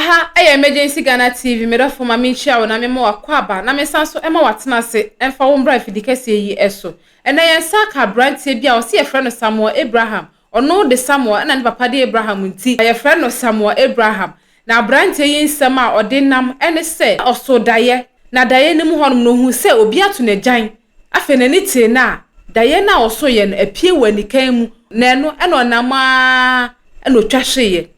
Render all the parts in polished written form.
Aha, emergency Ghana TV, me da for mama chia na me mo akwaba na me sanso e ma watena se emfa wo mbra fidikase yi eso. Ena yensa ka brantie bia o se ye frɛ no Samuel Abraham. Ono de Samuel na ne papa de Abraham nti. Ye frɛ no Samuel Abraham. Na brantie yi nsɛm a ɔde nam ene se ɔso daye. Na daye ne mu honom no hu se obi ato ne gyan. Afe na ni te na daye na ɔso ye no apie wani kan mu. Na eno ena onama ena otwahye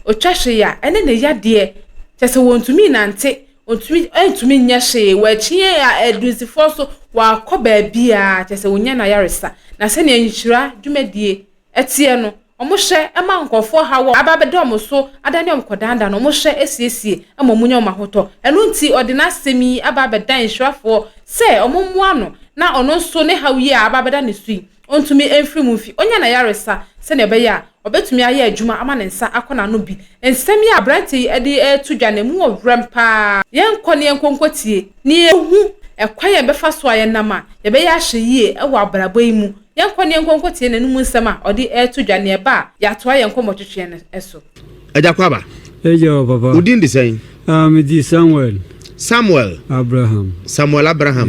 otwahye ya ene ne yade kyese wontumi nante ontumi nya hye wachie ya edusifo so wakoba bia kyese wonya na yaresa na se ne anhyira dwumadie etie no omohye ema nkofo hawo ababedom so adane omkodanda no omohye esiesie ema munya omahoto eno nti odina semi ababedan hwirafo se omommoa no na ono so ne hawie ababeda ne sui ontumi enfiri mu fi onya na yaresa se ne beya obetumi aye adwuma ama ne nsa akona no bi ensem ya branti ede tudwa ne mu ovrempa yenkɔ ne yenkonkotie ne ehu ekwan ye befa so aye nama ye be ya hyeyie ewo abrabo yi mu yenkɔ ne yenkonkotie ne mu nsem a ode tudwa ne ba ya to aye nkomotwetwe ne eso Ajakwaba ejo papa udin design me di Samuel Abraham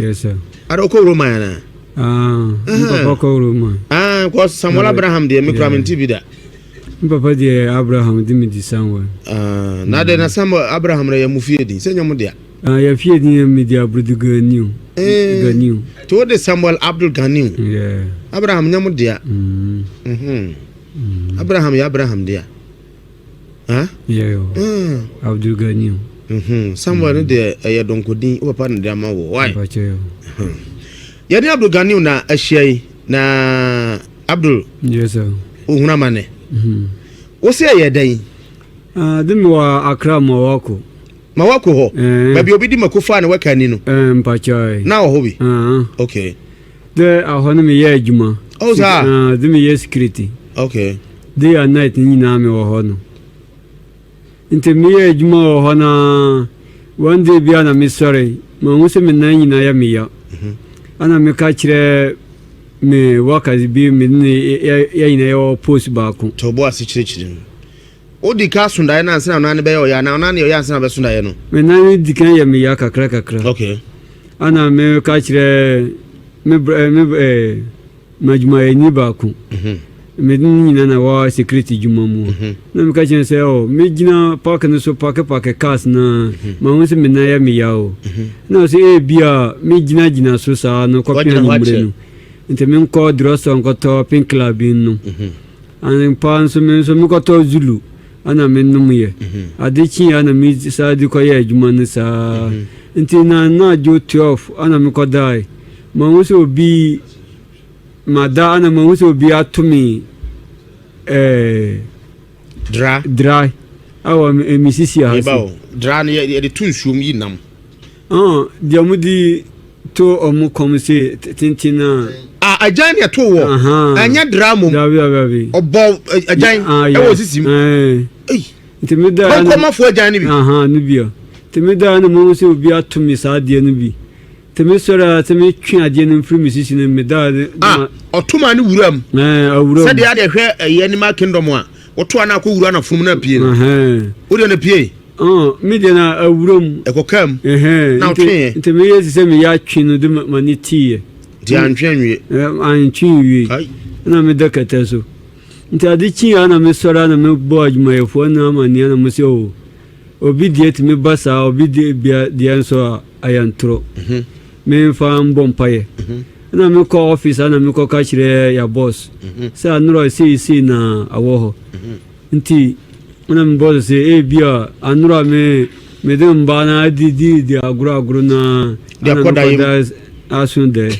yes sir ada ko Roma na papa ko Roma ko Samuel Abraham de me kra menti bi da papa de Abraham de me di Samuel na de na Samuel Abraham re ya mufie din se nyom de ya fie din me di Abdul Ganiu to de Samuel Abdul Ganiu yeah Abraham nyom de Abraham ya Abraham de yeah Abdul Ganiu Samuel de ya donkodin o papa ne de ama wo why ya ni Abdul Ganiu na ahiai na Abdul yes sir ohuna mane wo se ye dan demi wa Accra mawako ho ba bi obi di makofa na waka ni no mpachai na ho bi okay de ahono me ye adwuma oh za demi ye security okay day and night ni na me wo ho no inte me ye adwuma wo ho na one day bia na me sorry ma wo se me na nyina ya me ya ana me ka kire me wakazi bi me ni ya ina yo post ba ko to bo asichirichiri o di ka sunda na ansa na ne be yo ya na na ne yo ya ansa na be sunda ye no me na ni di kan ya me ya kakra okay ana me ka kire me majuma ni ba ko me ni na wa security juma mu na me ka kire se o me gina park no so park cars na ma won se me na ya me ya o na se e bia me gina so sa no ko pia ni mure no inte men ko droso ko to pink club no an pan so men so me ko to Zulu ana men no ye adichi ana mi sa di ko ye adwuma ne sa inte na jo 12 ana me ko dai ma wo so bi mada ana ma wo so bi atumi dry awa mi sisi ha so dra ne ye de tunsuom yi nam dia mudi to omu komse tintina ajan ya to wo anya drama obo ajan e wo sisim intimida ko ma fu ajan ni bi ni bia intimida na mo se obi atumi sa de ni bi temi sora temi twa ade ni mfiri misisi ni meda otuma ni wuram awuram se de ade hwe ye ni ma kingdom a woto ana ko wura na funu na pie wo de na pie me de na awuram ekokam na twe temi yesi se me ya twi no de mani tie di antwenwe antwenwe na me de kata so nti ade chi ana me sora na me bo adwuma yefo na mani na me se o obi die ti me basa obi die bia die so ayantro me fa mbompaye na me ko office na me ko ka kire ya boss say anuro see na awoho nti na me boss say e bia anuro me de mba na di aguro na dia koda yi asunde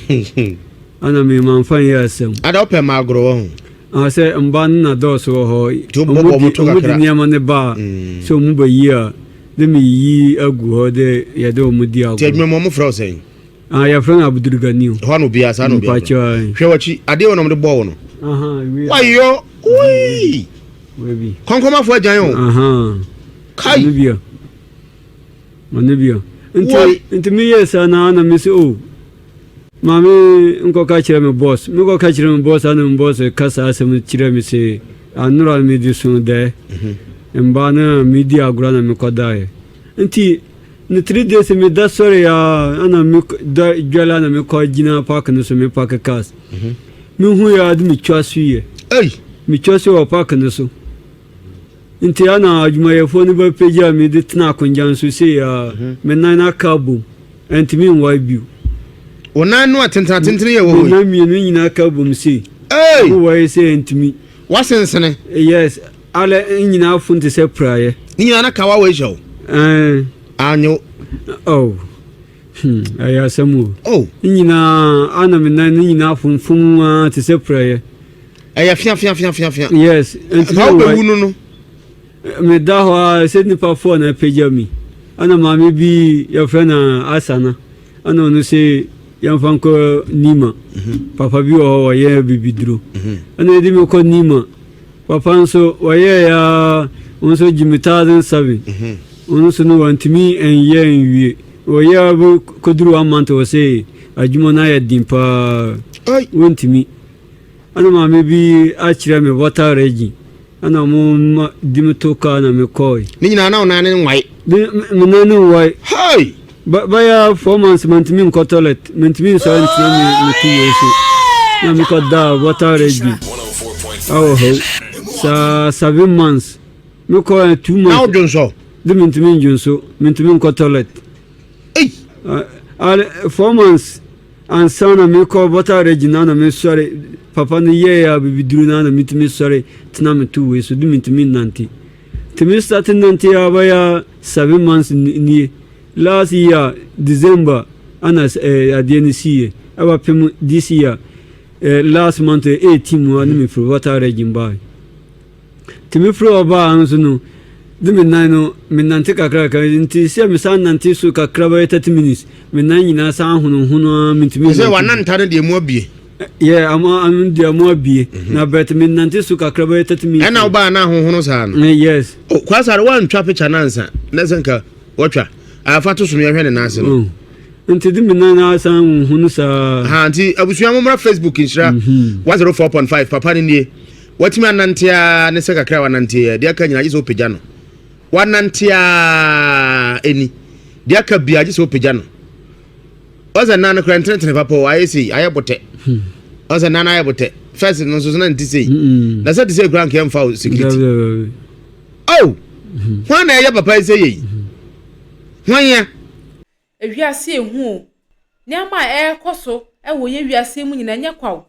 ana me manfan ya asem ada ope ma aguro ho say mba na do so ho mo to kakra ni amane ba so mu ba yi a de me yi agu ho de ya de mu di agu te mo fra say ya fra Abdul Ganiu ho no bia sa no bia hwe wachi ade wo no de bo wo no wayo ui webi konkoma fo ajan yo kai bia nti me yesa na me se o mami nko ka kire me boss ana me boss kasa asem kire me se anura me di sun de mba na media agora na me kodae nti ne 3 days me da sorry ya ana me da jwala na me ko gina park no so me park cars me hu ya de me twaso ye me twaso o park no so nti ana adwuma ye fo ne ba peja me de tena konjan so se ya me na kabu nti me nwa biu ona no atentene ye wo na mi no nyina kabu me se wo wa se ntimi wasensene yes ale nyina funte se praye nyina na kawa we show anyo aya samu nyina ana me na nyina funfun te se praye aya fia yes ntimi wo wu no me da ho se ni pa fo na pejami ana mama bi ya fena asana ana no se ya fanko nima papa bi o ye bibidro ana edi me ko nima papa nso o ye ya onso jimitaden 7 onso no wantimi enye enwie o ye bo koduru amante o se adwuma na ya dimpa wantimi ana mama bi a kire me water regi ana mo dimitoka na me koi ni nyina na ona ne nwai me na ne nwai hey baya 4 months mantimi in toilet mantimi so ntimi me tuyesu na me ko da water regi ho sa 7 months me ko 2 months now jonso de mantimi jonso mantimi in toilet 4 months and sana me ko water regi na me sorry papa ne ye ya bibiduru na mitimi sorry tina me tuyesu de mantimi nanti timi start nanti ya baya 7 months ni last year December ana adenisiye aba pem this year last month 18 mo ani me fro water regin by timi fro ba anso no de me nan no me nante kakra ka nti se me san nante so kakra ba 30 minutes me nan nyina san hunu me timi se wa nan tane de mo abie ama am de mo abie na bet me nante so kakra ba 30 minutes ana ba na hunu sa no yes kwasare wan twa picture nansa na senka watwa afato so no ye hwene nase no nti de me nan san hunu sa ha nti abusua mo mra Facebook inshira 104.5 papa ne nie watimi anantia ne se kakra wanantia de aka nyina gizo pejano wanantia eni de aka bia gizo pejano oza nana kra ntene papa o ayesi ayebote oza nana ayebote first no so nan tisi na se tisi kra nke mfa security wana ya papa ise yi hwanya ewiase ehu nyama ekoso ewo ye wiase mu nyina nyekwa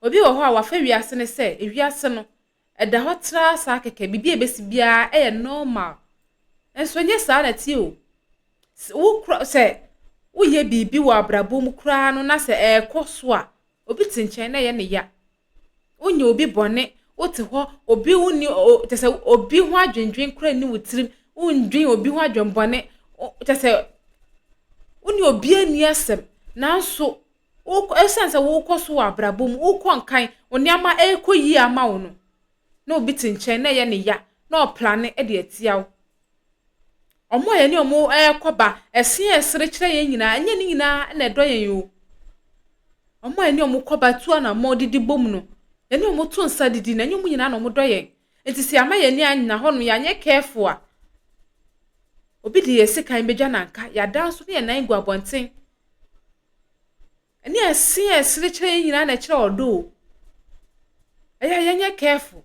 obi wo ho a wafa wiase ne se ewiase no eda ho tra sa keke bibia ebesi bia normal enso nye sa na ti o wo se wo ye bibi wo abrabo mu kra no na se ekoso a obi tinchen na ye ne ya onye obi bone wote ho obi woni tese obi ho adwendwen kra ni wotirim undwen obi ho adwenbone tese woni obi ani asem nanso wo esense wo koso abrabo mu wo konkan oniama ekoyi ama wo no na obi tinchen na ye ne ya na o plan e de atiawo omo ye ni omo ekoba esen esere kire ye nyina anya ni nyina na edo ye yo omo ye ni omo koba tu na mo didi bom no ye ni omo tu nsa didi na nyum nyina na omo do ye enti si ama ye ni anya ho no ya nye careful a obi de yesi kan beja na nka ya danso ne nan gu abonten eni esen esere kire ye nyina na kire odo ye nye careful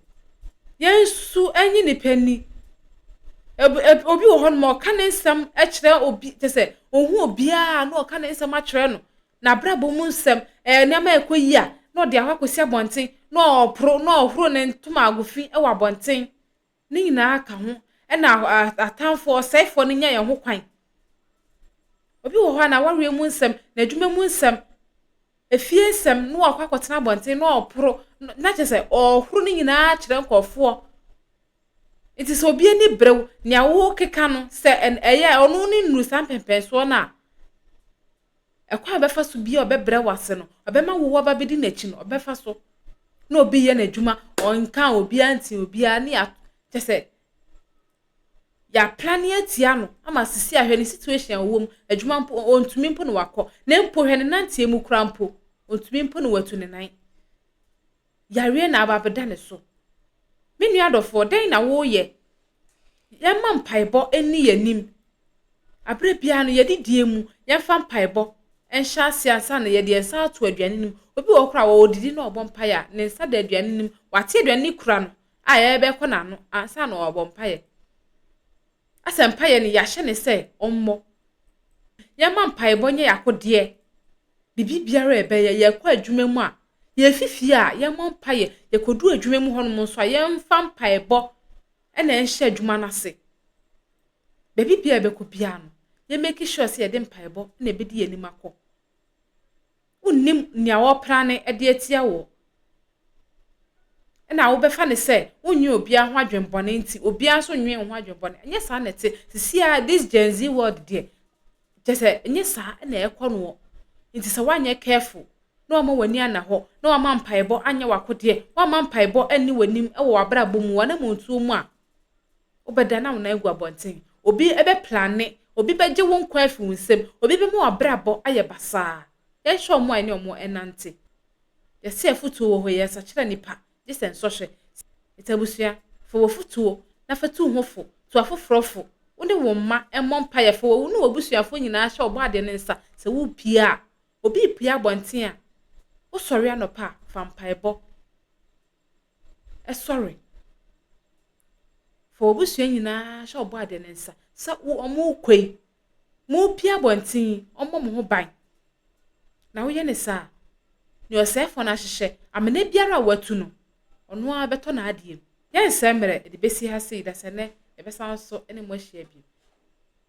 yensu enyi ni pani obi wo hon mo kan nsem e kire obi tese ohu obia na o kan nsem a kire no na brabo mu nsem na ma ekoyi a na o de akwakosi abonten na o pro na o horo ne ntuma agofi e wa abonten ni nyina aka ho e na atamfo seifo ne nya ye ho kwan obi wo ho na wawe mu nsem na adwuma mu nsem efie nsem na o akwakotena abonten na o pro na tese o horo ni nyina kire nkofo it is obi ani brew nya wo keka no se en eye onu ni nuru sampempenso na ekwa befa so bia obebrew wase no obema wo ba bedi na chi no obefa so na obi ye na adwuma onka obi anti obi ani tese ya plan ya tia no ama sisi ahwe ni situation wo mu adwuma mpo ontumi mpo no wakọ na mpo hwe ne nantie mu kra ontumi mpo no watu ne nan yare na ababeda ne so me nua adofo den na wo ye yɛma mpaebɔ eni yanim abre bia no yɛde die mu yɛfa mpaebɔ enhya asiasa na yɛde ensa ato aduane nim obi wɔ kora wɔ odidi na ɔbɔ mpaeɛ ne nsa da aduane nim wate aduane kura no a yɛbɛkɔ na no ansa na ɔbɔ mpaeɛ asa mpaeɛ ne yɛahyɛ ne sɛ ɔmmɔ yɛma mpaebɔ nyɛ yakode bibi biara ɛbɛyɛ yɛkɔ adwuma mu a yɛfifi a yɛma mpaeɛ yɛkodu adwuma mu hɔnom nso a yɛmfa mpaebɔ ɛna enhyɛ adwuma n'ase baby bia bɛkɔ bia no yɛ make sure sɛ yɛde mpaebɔ na ebedi yɛnim akɔ unnim nia wɔ prane ɛde atia wɔ ɛna wo bɛfa ne sɛ unyi obia ho adwenbɔne nti obia so nwe ho adwenbɔne ɛnyɛ saa na te sisia this Gen Z world deɛ kyɛ ɛnyɛ saa na ɛkɔ no nti sɛ wanyɛ careful na ɔma wani ana hɔ na ɔma mpaebɔ anyɛ wakode ɔma mpaebɔ ani wanim ɛwɔ wabra bomu wana montuo mu a obɛda na wona egu abɔnten obi ebe plane obi beje won kwa afi nsem obi be mu abrabɔ ayɛ basaa yɛ hwɛ ɔmo ani ɔmo ɛnante yɛ se afutuo wɔ hɔ yɛ sa kyerɛ nipa gye sɛ nsɔhwɛ itabusua fo wɔ futuo na fatu ho fo to afofrɔfo wo ne wo mma ɛmmɔ mpa yɛ fo wo ne obusuafo nyinaa hyɛ ɔbɔ ade ne nsa sɛ wo pia obi pia abɔnten a wo sɔre anɔpa fa mpaebɔ ɛsɔre fo obusua nyinaa hyɛ ɔbɔ ade ne nsa sa wo ɔmo kwei mo pia abɔnten ɔmo mo ho ban na wo yɛ ne sa ne ɔsɛfo na hyehyɛ amene biara watu no ɔno a bɛtɔ na adiem yɛn sɛ mmerɛ de besi ha sei da sɛ ne ɛbɛsan so ne mo ahyia bi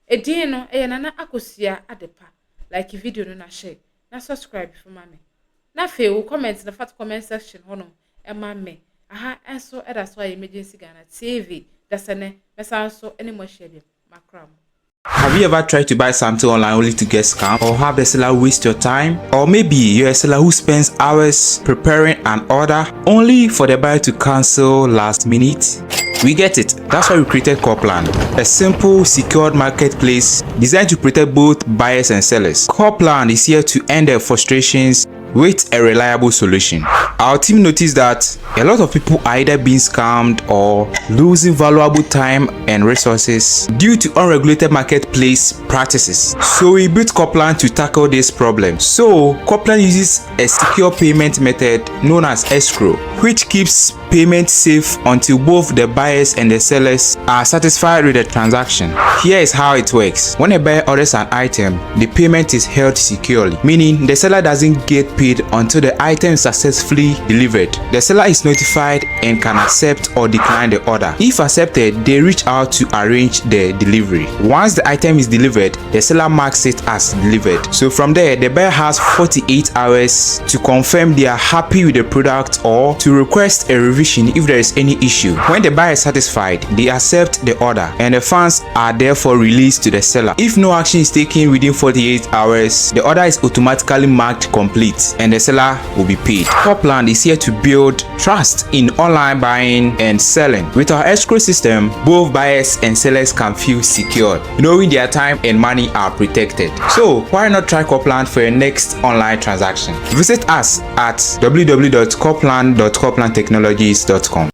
edin no ɛyɛ nana akosua adepa like video no na share na subscribe for mame na fe wo comment na fat comment section hono ɛma me aha enso ɛda so emergency Ghana TV da sɛ ne bɛsan so ne mo ahyia bi makram. Have you ever tried to buy something online only to get scammed, or have the seller waste your time? Or maybe you're a seller who spends hours preparing an order only for the buyer to cancel last minute? We get it. That's why we created Copland, a simple, secured marketplace designed to protect both buyers and sellers. Copland is here to end their frustrations with a reliable solution. Our team noticed that a lot of people are either being scammed or losing valuable time and resources due to unregulated marketplace practices. So we built Copland to tackle this problem. So Copland uses a secure payment method known as escrow, which keeps payment safe until both the buyers and the sellers are satisfied with the transaction. Here is how it works. When a buyer orders an item, the payment is held securely, meaning the seller doesn't get paid until the item is successfully delivered. The seller is notified and can accept or decline the order. If accepted, they reach out to arrange the delivery. Once the item is delivered, the seller marks it as delivered. So from there, the buyer has 48 hours to confirm they are happy with the product or to request a revision if there is any issue. When the buyer is satisfied, they accept the order and the funds are therefore released to the seller. If no action is taken within 48 hours, the order is automatically marked complete and the seller will be paid. Copland is here to build trust in online buying and selling. With our escrow system, both buyers and sellers can feel secured, knowing their time and money are protected. So why not try Copland for your next online transaction? Visit us at www.copland.coplandtechnologies.com.